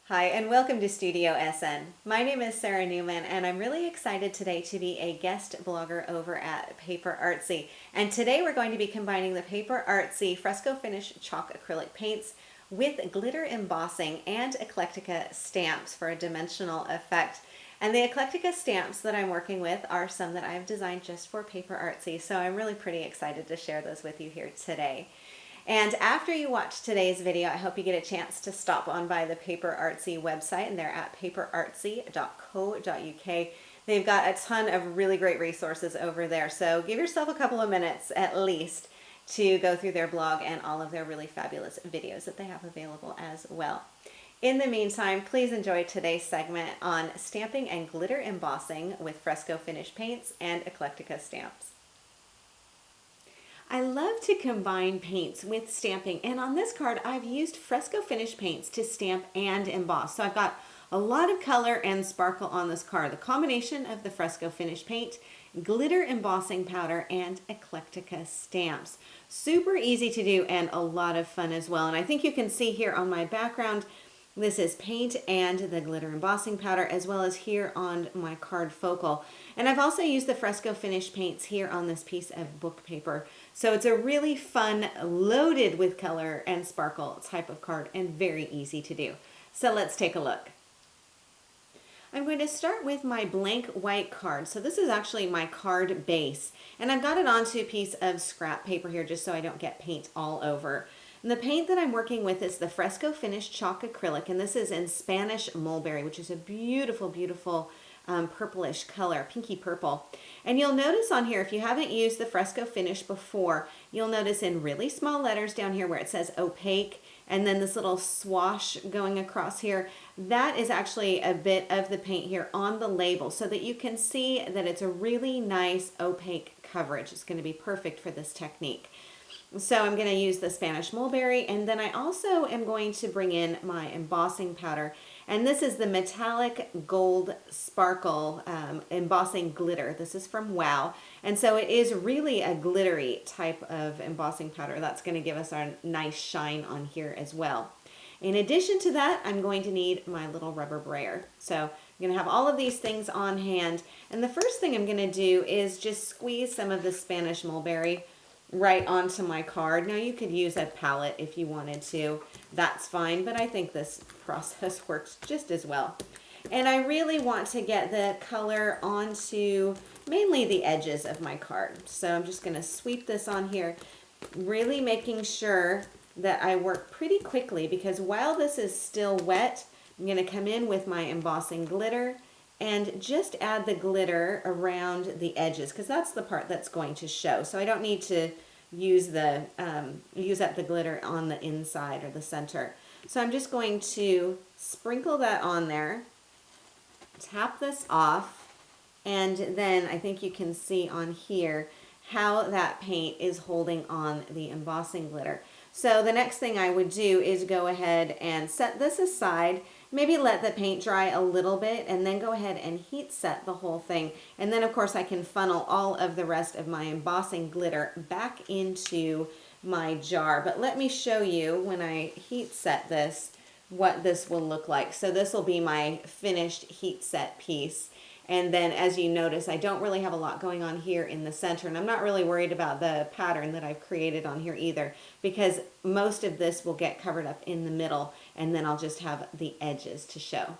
Hi, and welcome to Studio SN. My name is Sara Naumann, and I'm really excited today to be a guest blogger over at PaperArtsy. And today we're going to be combining the PaperArtsy Fresco Finish chalk acrylic paints with glitter embossing and Eclectica stamps for a dimensional effect. And the Eclectica stamps that I'm working with are some that I've designed just for PaperArtsy, so I'm really pretty excited to share those with you here today. And after you watch today's video, I hope you get a chance to stop on by the PaperArtsy website, and they're at paperartsy.co.uk. They've got a ton of really great resources over there, so give yourself a couple of minutes at least to go through their blog and all of their really fabulous videos that they have available as well. In the meantime, please enjoy today's segment on stamping and glitter embossing with Fresco Finish paints and Eclectica stamps. I love to combine paints with stamping, and on this card I've used Fresco Finish paints to stamp and emboss. So I've got a lot of color and sparkle on this card. The combination of the Fresco Finish paint, glitter embossing powder, and Eclectica stamps. Super easy to do and a lot of fun as well. And I think you can see here on my background, this is paint and the glitter embossing powder, as well as here on my card focal. And I've also used the Fresco Finish paints here on this piece of book paper. So it's a really fun, loaded with color and sparkle type of card, and very easy to do. So let's take a look. I'm going to start with my blank white card. So this is actually my card base, and I've got it onto a piece of scrap paper here just so I don't get paint all over. And the paint that I'm working with is the Fresco Finish chalk acrylic, and this is in Spanish mulberry, which is a beautiful, beautiful purplish color, pinky purple. And you'll notice on here, if you haven't used the Fresco Finish before, you'll notice in really small letters down here where it says opaque, and then this little swash going across here, that is actually a bit of the paint here on the label so that you can see that it's a really nice opaque coverage. It's going to be perfect for this technique. So I'm going to use the Spanish mulberry, and then I also am going to bring in my embossing powder, and this is the metallic gold sparkle embossing glitter. This is from Wow, and so it is really a glittery type of embossing powder that's going to give us our nice shine on here as well. In addition to that, I'm going to need my little rubber brayer. So I'm going to have all of these things on hand, and the first thing I'm going to do is just squeeze some of the Spanish mulberry right onto my card. Now you could use a palette if you wanted to, that's fine, but I think this process works just as well. And I really want to get the color onto mainly the edges of my card. So I'm just going to sweep this on here, really making sure that I work pretty quickly, because while this is still wet, I'm going to come in with my embossing glitter and just add the glitter around the edges, because that's the part that's going to show. So I don't need to use up the glitter on the inside or the center. So I'm just going to sprinkle that on there, tap this off, and then I think you can see on here how that paint is holding on the embossing glitter. So the next thing I would do is go ahead and set this aside, maybe let the paint dry a little bit, and then go ahead and heat set the whole thing. And then of course I can funnel all of the rest of my embossing glitter back into my jar. But let me show you when I heat set this what this will look like. So this will be my finished heat set piece. And then as you notice, I don't really have a lot going on here in the center, and I'm not really worried about the pattern that I've created on here either, because most of this will get covered up in the middle, and then I'll just have the edges to show.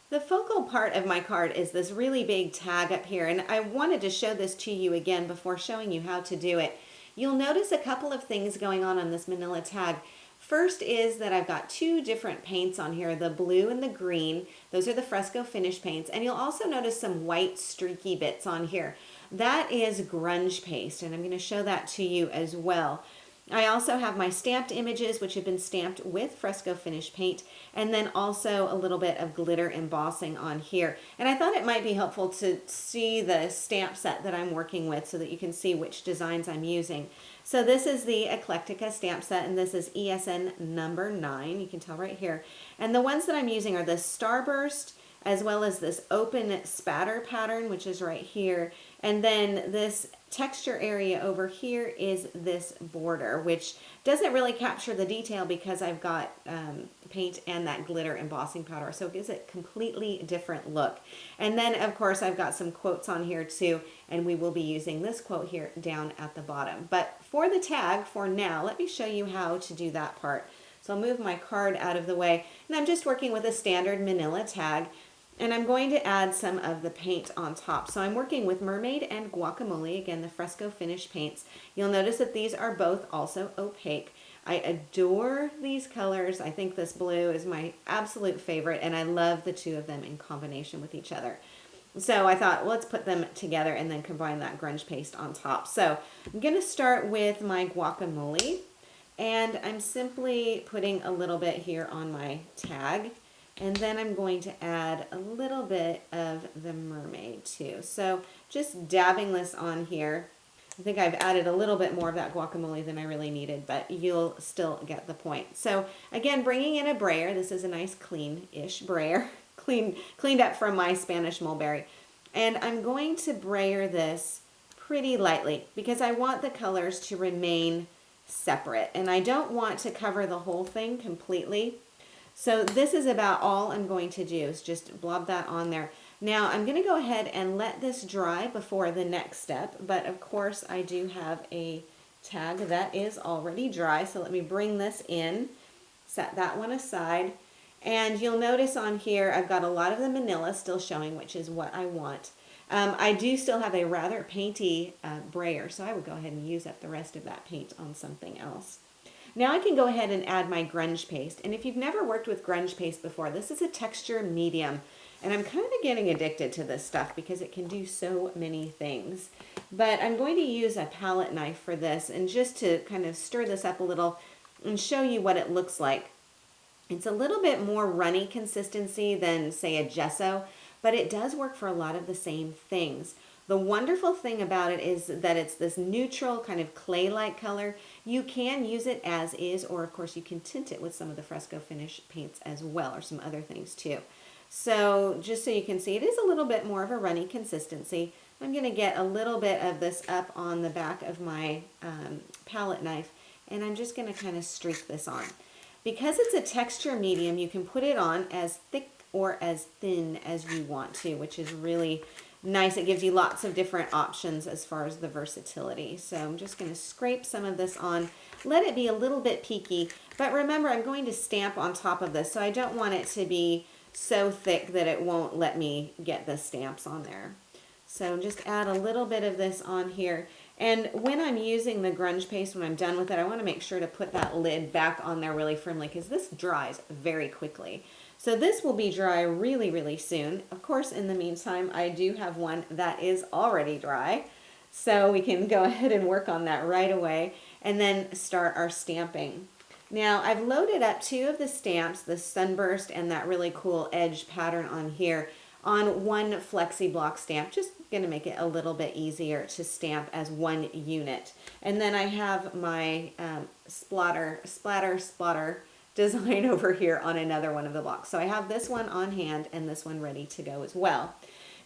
The focal part of my card is this really big tag up here, and I wanted to show this to you again before showing you how to do it. You'll notice a couple of things going on this manila tag. First is that I've got two different paints on here, the blue and the green. Those are the Fresco Finish paints. And you'll also notice some white streaky bits on here. That is grunge paste, and I'm going to show that to you as well. I also have my stamped images, which have been stamped with Fresco Finish paint, and then also a little bit of glitter embossing on here. And I thought it might be helpful to see the stamp set that I'm working with so that you can see which designs I'm using. So this is the Eclectica stamp set, and this is ESN number 9. You can tell right here. And the ones that I'm using are the Starburst, as well as this open spatter pattern, which is right here. And then this texture area over here is this border, which doesn't really capture the detail because I've got paint and that glitter embossing powder, so it gives it a completely different look. And then of course I've got some quotes on here too, and we will be using this quote here down at the bottom. But for the tag for now, let me show you how to do that part. So I'll move my card out of the way, and I'm just working with a standard manila tag, and I'm going to add some of the paint on top. So I'm working with Mermaid and Guacamole, again, the Fresco Finish paints. You'll notice that these are both also opaque. I adore these colors. I think this blue is my absolute favorite, and I love the two of them in combination with each other. So I thought, well, let's put them together and then combine that grunge paste on top. So I'm going to start with my guacamole, and I'm simply putting a little bit here on my tag. And then I'm going to add a little bit of the mermaid too. So just dabbing this on here. I think I've added a little bit more of that guacamole than I really needed, but you'll still get the point. So again, bringing in a brayer. This is a nice clean-ish brayer, cleaned up from my Spanish mulberry. And I'm going to brayer this pretty lightly because I want the colors to remain separate. And I don't want to cover the whole thing completely. So this is about all I'm going to do, is just blob that on there. Now I'm going to go ahead and let this dry before the next step, but of course I do have a tag that is already dry, so let me bring this in, set that one aside, and you'll notice on here I've got a lot of the manila still showing, which is what I want. I do still have a rather painty brayer, so I would go ahead and use up the rest of that paint on something else. Now I can go ahead and add my grunge paste. And if you've never worked with grunge paste before, this is a texture medium. And I'm kind of getting addicted to this stuff because it can do so many things. But I'm going to use a palette knife for this, and just to kind of stir this up a little and show you what it looks like. It's a little bit more runny consistency than, say, a gesso, but it does work for a lot of the same things. The wonderful thing about it is that it's this neutral kind of clay-like color. You can use it as is, or of course you can tint it with some of the Fresco Finish paints as well, or some other things too. So just so you can see, it is a little bit more of a runny consistency. I'm going to get a little bit of this up on the back of my palette knife, and I'm just going to kind of streak this on. Because it's a texture medium, you can put it on as thick or as thin as you want to, which is really nice. It gives you lots of different options as far as the versatility. So I'm just going to scrape some of this on, let it be a little bit peaky, but remember I'm going to stamp on top of this, so I don't want it to be so thick that it won't let me get the stamps on there. So just add a little bit of this on here. And when I'm using the grunge paste, when I'm done with it, I want to make sure to put that lid back on there really firmly because this dries very quickly. So this will be dry really, really soon. Of course, in the meantime, I do have one that is already dry. So we can go ahead and work on that right away and then start our stamping. Now, I've loaded up two of the stamps, the sunburst and that really cool edge pattern on here, on one flexi block stamp, just going to make it a little bit easier to stamp as one unit. And then I have my splatter design over here on another one of the blocks. So I have this one on hand and this one ready to go as well.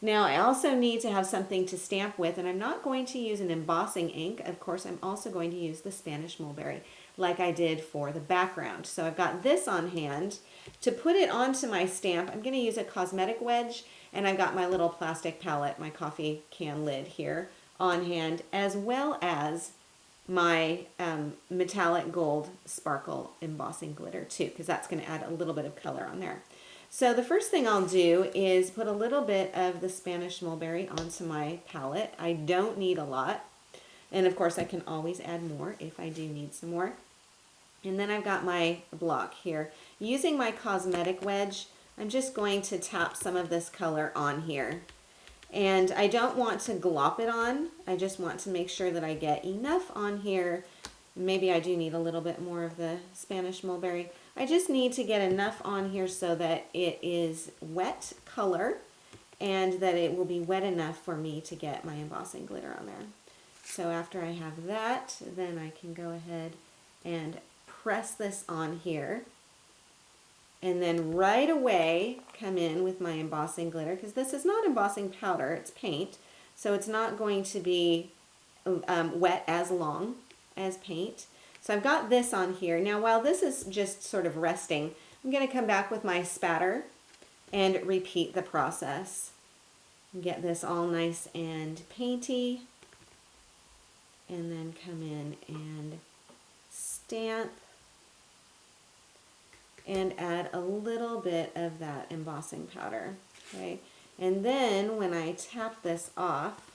Now I also need to have something to stamp with, and I'm not going to use an embossing ink. Of course, I'm also going to use the Spanish mulberry like I did for the background. So I've got this on hand. To put it onto my stamp, I'm going to use a cosmetic wedge, and I've got my little plastic palette, my coffee can lid here on hand, as well as my metallic gold sparkle embossing glitter too, because that's going to add a little bit of color on there. So the first thing I'll do is put a little bit of the Spanish mulberry onto my palette. I don't need a lot, and of course I can always add more if I do need some more. And then I've got my block here. Using my cosmetic wedge, I'm just going to tap some of this color on here. And I don't want to glop it on. I just want to make sure that I get enough on here. Maybe I do need a little bit more of the Spanish mulberry. I just need to get enough on here so that it is wet color and that it will be wet enough for me to get my embossing glitter on there. So after I have that, then I can go ahead and press this on here. and then right away come in with my embossing glitter, because this is not embossing powder, it's paint, so it's not going to be wet as long as paint. So I've got this on here. Now while this is just sort of resting, I'm going to come back with my spatter and repeat the process. Get this all nice and painty, and then come in and stamp and add a little bit of that embossing powder. Okay, and then when I tap this off,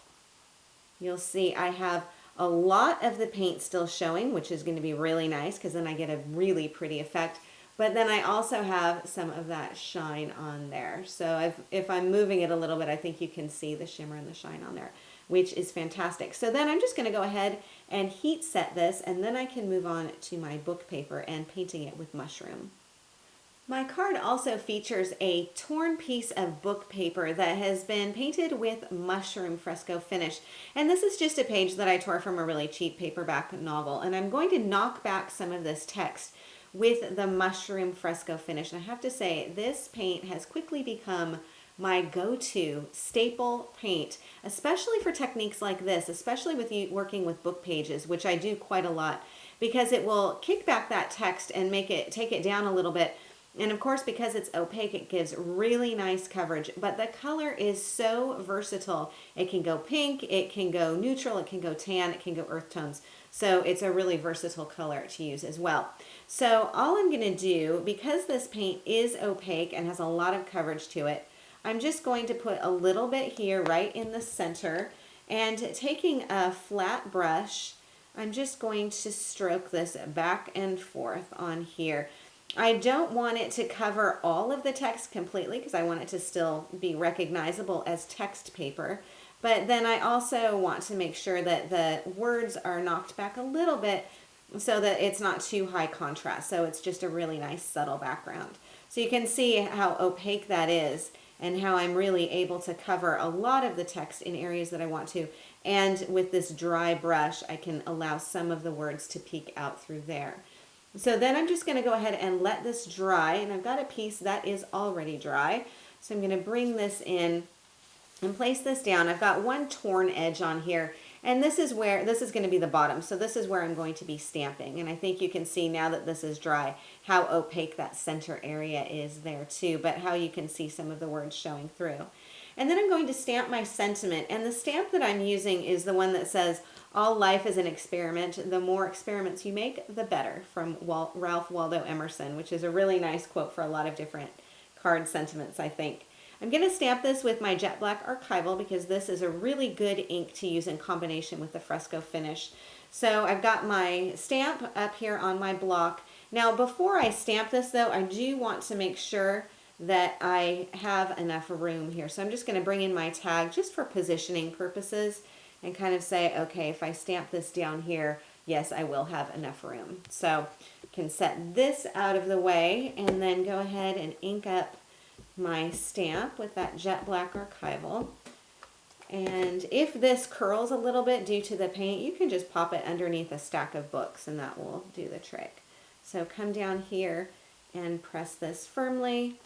you'll see I have a lot of the paint still showing, which is going to be really nice because then I get a really pretty effect. But then I also have some of that shine on there. So if I'm moving it a little bit, I think you can see the shimmer and the shine on there, which is fantastic. So then I'm just going to go ahead and heat set this, and then I can move on to my book paper and painting it with mushroom. My card also features a torn piece of book paper that has been painted with mushroom fresco finish. And this is just a page that I tore from a really cheap paperback novel. And I'm going to knock back some of this text with the mushroom fresco finish. And I have to say, this paint has quickly become my go-to staple paint, especially for techniques like this, especially with you working with book pages, which I do quite a lot, because it will kick back that text and take it down a little bit. And of course, because it's opaque, it gives really nice coverage, but the color is so versatile. It can go pink, it can go neutral, it can go tan, it can go earth tones. So it's a really versatile color to use as well. So all I'm going to do, because this paint is opaque and has a lot of coverage to it, I'm just going to put a little bit here right in the center, and taking a flat brush, I'm just going to stroke this back and forth on here. I don't want it to cover all of the text completely because I want it to still be recognizable as text paper. But then I also want to make sure that the words are knocked back a little bit so that it's not too high contrast. So it's just a really nice subtle background. So you can see how opaque that is and how I'm really able to cover a lot of the text in areas that I want to. And with this dry brush, I can allow some of the words to peek out through there. So then I'm just going to go ahead and let this dry, and I've got a piece that is already dry. So I'm going to bring this in and place this down. I've got one torn edge on here, and this is going to be the bottom. So this is where I'm going to be stamping, and I think you can see now that this is dry how opaque that center area is there too, but how you can see some of the words showing through. And then I'm going to stamp my sentiment, and the stamp that I'm using is the one that says, "All life is an experiment. The more experiments you make, the better," from Ralph Waldo Emerson, which is a really nice quote for a lot of different card sentiments, I think. I'm going to stamp this with my Jet Black Archival because this is a really good ink to use in combination with the Fresco Finish. So I've got my stamp up here on my block. Now before I stamp this though, I do want to make sure that I have enough room here. So I'm just going to bring in my tag just for positioning purposes and kind of say, okay, if I stamp this down here, yes, I will have enough room. So I can set this out of the way and then go ahead and ink up my stamp with that Jet Black Archival. And if this curls a little bit due to the paint, you can just pop it underneath a stack of books and that will do the trick. So come down here and press this firmly,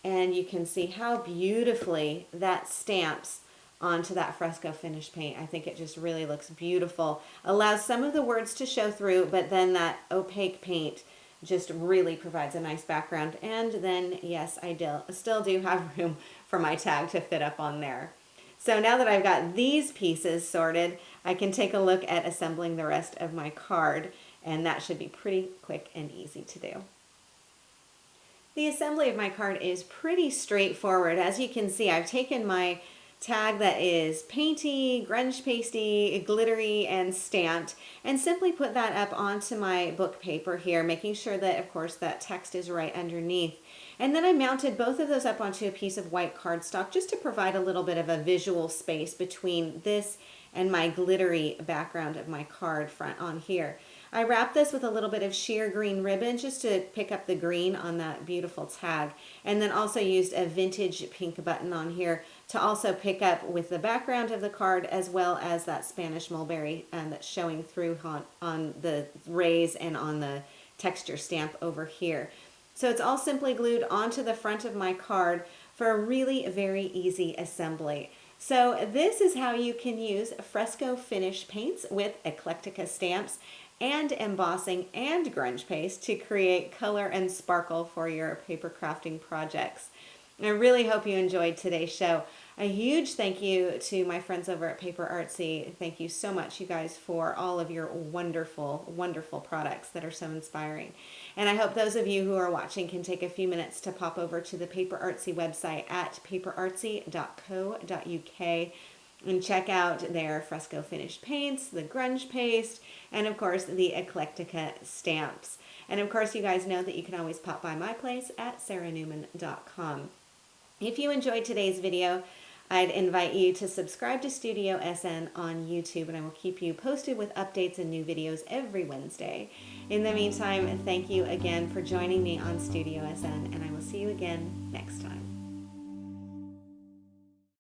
and you can see how beautifully that stamps onto that Fresco Finish paint. I think it just really looks beautiful. Allows some of the words to show through, but then that opaque paint just really provides a nice background. And then, yes, I still do have room for my tag to fit up on there. So now that I've got these pieces sorted, I can take a look at assembling the rest of my card, and that should be pretty quick and easy to do. The assembly of my card is pretty straightforward. As you can see, I've taken my tag that is painty, grunge pasty, glittery, and stamped, and simply put that up onto my book paper here, making sure that, of course, that text is right underneath. And then I mounted both of those up onto a piece of white cardstock just to provide a little bit of a visual space between this and my glittery background of my card front on here. I wrapped this with a little bit of sheer green ribbon just to pick up the green on that beautiful tag, and then also used a vintage pink button on here to also pick up with the background of the card, as well as that Spanish mulberry that's showing through on the rays and on the texture stamp over here. So it's all simply glued onto the front of my card for a really very easy assembly. So this is how you can use Fresco Finish paints with Eclectica stamps and embossing and grunge paste to create color and sparkle for your paper crafting projects. I really hope you enjoyed today's show. A huge thank you to my friends over at PaperArtsy. Thank you so much, you guys, for all of your wonderful, wonderful products that are so inspiring. And I hope those of you who are watching can take a few minutes to pop over to the PaperArtsy website at paperartsy.co.uk and check out their Fresco Finish paints, the grunge paste, and of course the Eclectica stamps. And of course you guys know that you can always pop by my place at saranaumann.com. If you enjoyed today's video, I'd invite you to subscribe to Studio SN on YouTube, and I will keep you posted with updates and new videos every Wednesday. In the meantime, thank you again for joining me on Studio SN, and I will see you again next time.